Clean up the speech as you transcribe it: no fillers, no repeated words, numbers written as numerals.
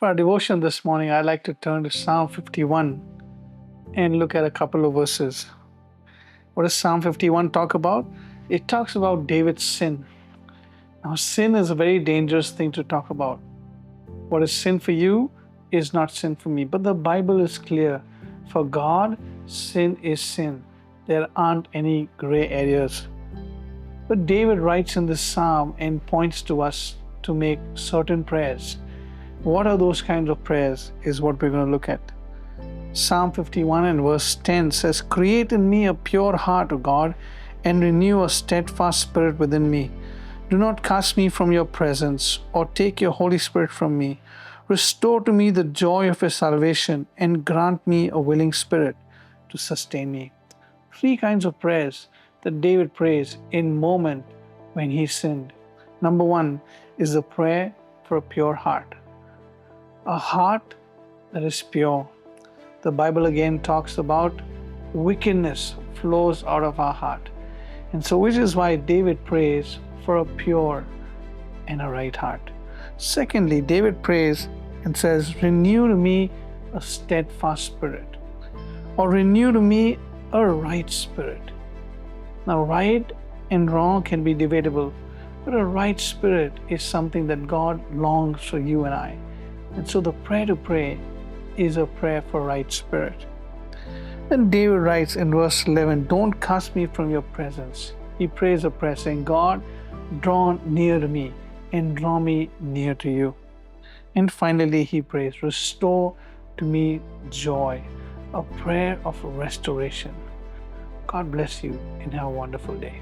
For our devotion this morning, I'd like to turn to Psalm 51 and look at a couple of verses. What does Psalm 51 talk about? It talks about David's sin. Now, sin is a very dangerous thing to talk about. What is sin for you is not sin for me. But the Bible is clear. For God, sin is sin. There aren't any gray areas. But David writes in this psalm and points to us to make certain prayers. What are those kinds of prayers is what we're going to look at. Psalm 51 and verse 10 says, "Create in me a pure heart, O God, and renew a steadfast spirit within me. Do not cast me from your presence or take your Holy Spirit from me. Restore to me the joy of your salvation and grant me a willing spirit to sustain me." Three kinds of prayers that David prays in moment when he sinned. Number one is the prayer for a pure heart. A heart that is pure. The Bible again talks about wickedness flows out of our heart. And so which is why David prays for a pure and a right heart. Secondly, David prays and says, "Renew to me a steadfast spirit," or "renew to me a right spirit." Now, right and wrong can be debatable, but a right spirit is something that God longs for you and I. And so the prayer to pray is a prayer for right spirit. Then David writes in verse 11, "Don't cast me from your presence." He prays a prayer saying, "God, draw near to me and draw me near to you." And finally he prays, "Restore to me joy," a prayer of restoration. God bless you and have a wonderful day.